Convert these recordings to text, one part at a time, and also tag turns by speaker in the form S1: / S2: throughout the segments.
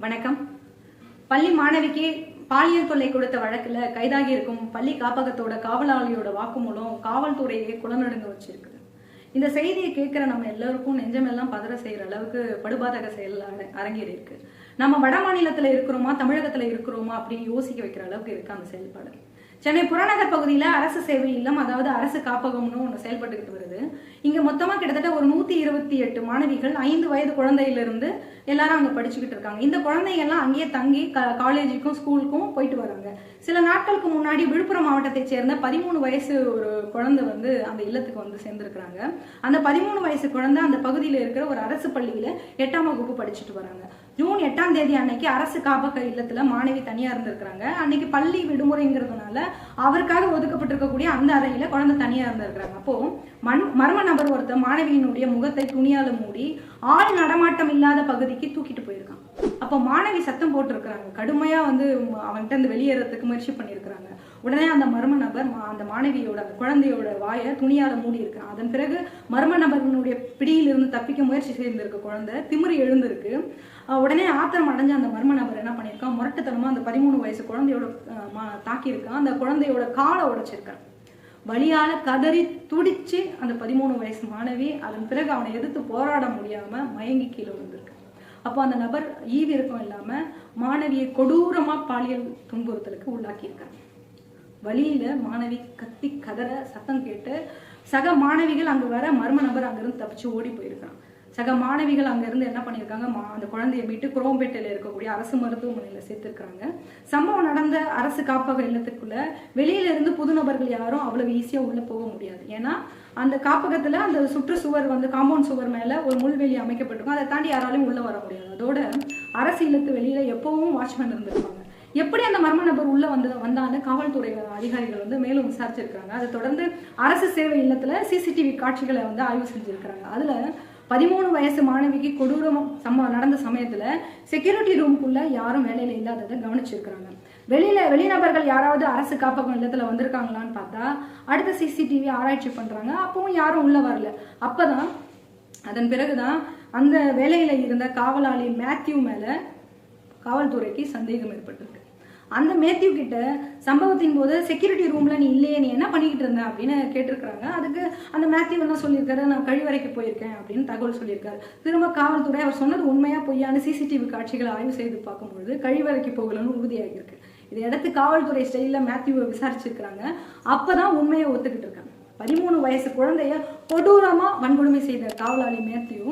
S1: வணக்கம். பள்ளி மாணவிக்கு பாலியல் தொல்லை கொடுத்த வழக்குல கைதாகி இருக்கும் பள்ளி காப்பகத்தோட காவலாளியோட வாக்குமூலம் காவல்துறையை குளநடுங்க வச்சிருக்கு. இந்த செய்தியை கேட்கிற நம்ம எல்லாருக்கும் நெஞ்சமெல்லாம் பதற செய்யற அளவுக்கு படுபாதக செயல் அரங்கேறி இருக்கு. நம்ம வட மாநிலத்துல இருக்கிறோமா தமிழகத்துல இருக்கிறோமா அப்படின்னு யோசிக்க வைக்கிற அளவுக்கு இருக்கு அந்த செயல்பாடு. சென்னை புறநகர் பகுதியில அரசு சேவை இல்லம், அதாவது அரசு காப்பகம்னு ஒன்று செயல்பட்டுக்கிட்டு வருது. இங்க மொத்தமா கிட்டத்தட்ட ஒரு 128 மாணவிகள் 5 வயது குழந்தையிலிருந்து எல்லாரும் அங்க படிச்சுக்கிட்டு இருக்காங்க. இந்த குழந்தைகள்லாம் அங்கேயே தங்கி காலேஜுக்கும் ஸ்கூலுக்கும் போயிட்டு வராங்க. சில நாட்களுக்கு முன்னாடி விழுப்புரம் மாவட்டத்தை சேர்ந்த 13 வயசு ஒரு குழந்தை அந்த இல்லத்துக்கு சேர்ந்திருக்கிறாங்க. அந்த 13 வயசு குழந்தை அந்த பகுதியில் இருக்கிற ஒரு அரசு பள்ளியில 8ஆம் வகுப்பு படிச்சுட்டு வராங்க. ஜூன் 8ஆம் தேதி அன்னைக்கு அரசு காப்பக இல்லத்துல மாணவி தனியா இருந்திருக்கிறாங்க. அன்னைக்கு பள்ளி விடுமுறைங்கிறதுனால அவருக்காக ஒதுக்கப்பட்டிருக்கக்கூடிய அந்த அறையில குழந்தை தனியா இருந்திருக்கிறாங்க. அப்போ மர்ம நபர் ஒருத்தர் மாணவியினுடைய முகத்தை துணியால மூடி ஆள் நடமாட்டம் இல்லாத பகுதிக்கு தூக்கிட்டு போயிருக்காங்க. அப்போ மாணவி சத்தம் போட்டு இருக்கிறாங்க. கடுமையா அவன்கிட்ட இருந்து வெளியேறதுக்கு முயற்சி பண்ணியிருக்கிறாங்க. உடனே அந்த மர்ம நபர் அந்த மாணவியோட குழந்தையோட வாயை துணியால மூடி இருக்கான். அதன் பிறகு மர்ம நபர்களுடைய பிடியிலிருந்து தப்பிக்க முயற்சி செய்திருக்க குழந்தை திமிரி எழுந்திருக்கு. உடனே ஆத்திரம் அடைஞ்ச அந்த மர்ம நபர் என்ன பண்ணியிருக்கான், முரட்டுத்தனமா அந்த 13 வயசு குழந்தையோட தாக்கியிருக்கான். அந்த குழந்தையோட காலை உடைச்சிருக்கான். வலியால கதறி துடிச்சு அந்த 13 வயசு மாணவி அதன் பிறகு அவனை எதிர்த்து போராட முடியாம மயங்கி கீழே விழுந்திருக்கு. அப்போ அந்த நபர் ஈவிரக்கம் இல்லாம மாணவியை கொடூரமா பாலியல் துன்புறுத்தலுக்கு உள்ளாக்கியிருக்காங்க. வழியில மாணவி கத்தி கதற சத்தம் கேட்டு சக மாணவிகள் அங்கு வர மர்ம நபர் அங்கிருந்து தப்பிச்சு ஓடி போயிருக்கான். சக மாணவிகள் அங்கிருந்து என்ன பண்ணியிருக்காங்க, அந்த குழந்தைய மீட்டு குரோம்பேட்டையில இருக்கக்கூடிய அரசு மருத்துவமனையில சேர்த்திருக்காங்க. சம்பவம் நடந்த அரசு காப்பக இல்லத்துக்குள்ள வெளியில இருந்து புது நபர்கள் யாரும் அவ்வளவு ஈஸியா உள்ள போக முடியாது. ஏன்னா அந்த காப்பகத்துல அந்த சுற்றுச்சுவர் காம்பவுண்ட் சுவர் மேல ஒரு முள்வெளி அமைக்கப்பட்டிருக்கும். அதை தாண்டி யாராலையும் உள்ள வர முடியாது. அதோட அரசு இல்லத்து வெளியில எப்பவும் வாட்ச்மேன் இருந்திருப்பாங்க. எப்படி அந்த மர்ம நபர் உள்ள வந்தான்னு காவல்துறை அதிகாரிகள் மேலும் விசாரிச்சிருக்காங்க. அதை தொடர்ந்து அரசு சேவை இல்லத்துல சிசிடிவி காட்சிகளை ஆய்வு செஞ்சிருக்காங்க. அதுல 13 வயசு மாணவிக்கு கொடூரம் நடந்த சமயத்துல செக்யூரிட்டி ரூமுக்குள்ள யாரும் வேலையில இல்லாததை கவனிச்சிருக்கிறாங்க. வெளிநபர்கள் யாராவது அரசு காப்பகம் இல்லத்துல வந்திருக்காங்களான்னு பார்த்தா அடுத்த சிசிடிவி ஆராய்ச்சி பண்றாங்க. அப்பவும் யாரும் உள்ள வரல. அப்பதான் அதன் பிறகுதான் அந்த வேலையில இருந்த காவலாளி மேத்யூ மேல காவல்துறைக்கு சந்தேகம் ஏற்பட்டிருக்கு. அந்த மேத்யூ கிட்ட சம்பவத்தின் போது செக்யூரிட்டி ரூம்ல நீ இல்லையே, நீ என்ன பண்ணிக்கிட்டு இருந்த அப்படின்னு கேட்டிருக்கிறாங்க. அதுக்கு அந்த மேத்யூ என்ன சொல்லியிருக்காரு, நான் கழிவறைக்கு போயிருக்கேன் அப்படின்னு தகவல் சொல்லியிருக்காரு. திரும்ப காவல்துறை அவர் சொன்னது உண்மையா பொய்யான்னு சிசிடிவி காட்சிகளை ஆய்வு செய்து பார்க்கும்பொழுது கழிவறைக்கு போகலன்னு உறுதியாகியிருக்கு. இதை எடுத்து காவல்துறை ஸ்டைல மேத்யூவை விசாரிச்சிருக்கிறாங்க. அப்பதான் உண்மையை ஒத்துக்கிட்டு இருக்காங்க. 13 வயசு குழந்தைய கொடூரமா வன்கொடுமை செய்த காவலாளி மேத்யூ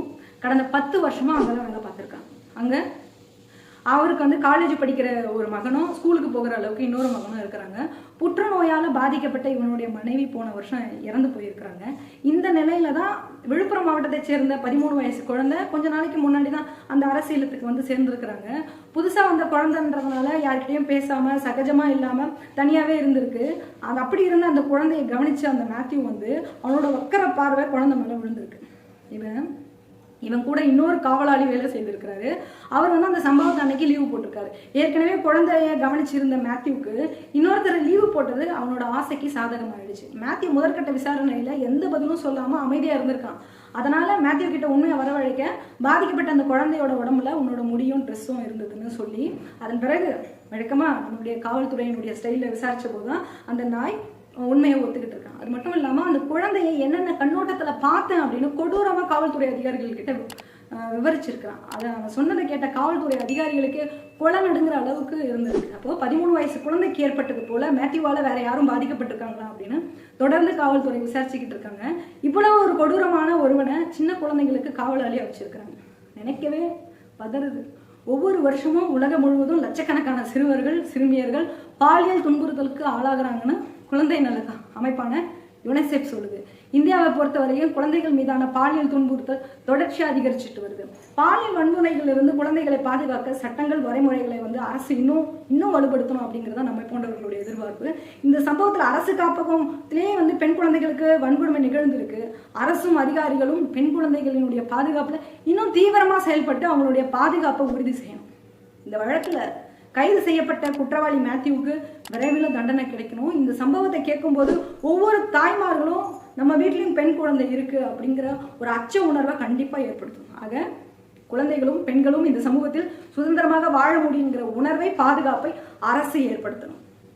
S1: கடந்த 10 வருஷமா அங்கதான் வேலை பார்த்திருக்காங்க. அங்க அவருக்கு காலேஜ் படிக்கிற ஒரு மகனும் ஸ்கூலுக்கு போகிற அளவுக்கு இன்னொரு மகனும் இருக்கிறாங்க. புற்றுநோயால பாதிக்கப்பட்ட இவனுடைய மனைவி போன வருஷம் இறந்து போயிருக்கிறாங்க. இந்த நிலையில தான் விழுப்புரம் மாவட்டத்தை சேர்ந்த 13 வயசு குழந்தை கொஞ்ச நாளைக்கு முன்னாடி தான் அந்த அரசு இல்லத்துக்கு சேர்ந்திருக்கிறாங்க. புதுசா வந்த குழந்தைன்றதுனால யார்கிட்டையும் பேசாம சகஜமா இல்லாம தனியாவே இருந்திருக்கு. அது அப்படி இருந்த அந்த குழந்தையை கவனிச்சு அந்த மேத்யூ அவனோட வக்கர பார்வை குழந்தை மேல விழுந்திருக்கு. இவன் கூட இன்னொரு காவலாளி வேலை செய்திருக்கிறாரு. அவர் அந்த சம்பவத்தை அன்னைக்கு லீவு போட்டிருக்காரு. ஏற்கனவே குழந்தைய கவனிச்சிருந்த மேத்யூக்கு இன்னொருத்தர் லீவு போட்டது அவனோட ஆசைக்கு சாதகமாயிடுச்சு. மேத்யூ முதற்கட்ட விசாரணையில எந்த பதிலும் சொல்லாம அமைதியா இருந்திருக்கான். அதனால மேத்யூ கிட்ட உண்மையை வரவழைக்க பாதிக்கப்பட்ட அந்த குழந்தையோட உடம்புல உன்னோட முடியும் ட்ரெஸ்ஸும் இருந்ததுன்னு சொல்லி அதன் பிறகு வழக்கமா நம்மளுடைய காவல்துறையினுடைய ஸ்டைல விசாரிச்ச போதுதான் அந்த நாய் உண்மையை ஒத்துக்கிட்டு இருக்கான். அது மட்டும் இல்லாம அந்த குழந்தையை என்னென்ன கண்ணோட்டத்துல பார்த்தேன் அப்படின்னு கொடூரமா காவல்துறை அதிகாரிகள் கிட்ட விவரிச்சிருக்கான். அதை அவன் சொன்னதை கேட்ட காவல்துறை அதிகாரிகளுக்கு கொலை நடுங்கிற அளவுக்கு இருந்திருக்கு. அப்போ 13 வயசு குழந்தைக்கு ஏற்பட்டது போல மேத்யூவால வேற யாரும் பாதிக்கப்பட்டிருக்காங்களா அப்படின்னு தொடர்ந்து காவல்துறை விசாரிச்சுக்கிட்டு இருக்காங்க. இவ்வளவு ஒரு கொடூரமான ஒருவனை சின்ன குழந்தைங்களுக்கு காவலாளியா வச்சிருக்கிறாங்க. நினைக்கவே பதறுது. ஒவ்வொரு வருஷமும் உலகம் முழுவதும் லட்சக்கணக்கான சிறுவர்கள் சிறுமியர்கள் பாலியல் துன்புறுத்தலுக்கு ஆளாகிறாங்கன்னு குழந்தை நல அமைப்பான யுனிசெஃப் சொல்லுது. இந்தியாவை பொறுத்தவரையும் குழந்தைகள் மீதான பாலியல் துன்புறுத்தல் தொடர்ச்சியா அதிகரிச்சுட்டு வருது. பாலியல் வன்முறைகள் இருந்து குழந்தைகளை பாதுகாக்க சட்டங்கள் வரைமுறைகளை அரசு இன்னும் வலுப்படுத்தணும் அப்படிங்கிறத நம்ம போன்றவர்களுடைய எதிர்பார்ப்பு. இந்த சம்பவத்துல அரசு காப்பகத்திலேயே பெண் குழந்தைகளுக்கு வன்கொடுமை நிகழ்ந்திருக்கு. அரசும் அதிகாரிகளும் பெண் குழந்தைகளினுடைய பாதுகாப்புல இன்னும் தீவிரமா செயல்பட்டு அவங்களுடைய பாதுகாப்பை உறுதி செய்யணும். இந்த வழக்குல கைது செய்யப்பட்ட குற்றவாளி மேத்யூவுக்கு விரைவில் தண்டனை கிடைக்கணும். இந்த சம்பவத்தை கேட்கும்போது ஒவ்வொரு தாய்மார்களும் நம்ம வீட்லயும் பெண் குழந்தை இருக்கு அப்படிங்கிற ஒரு அச்ச உணர்வை கண்டிப்பா ஏற்படுத்தும். ஆக குழந்தைகளும் பெண்களும் இந்த சமூகத்தில் சுதந்திரமாக வாழ முடியுங்கிற உணர்வை, பாதுகாப்பை அரசு ஏற்படுத்தணும்.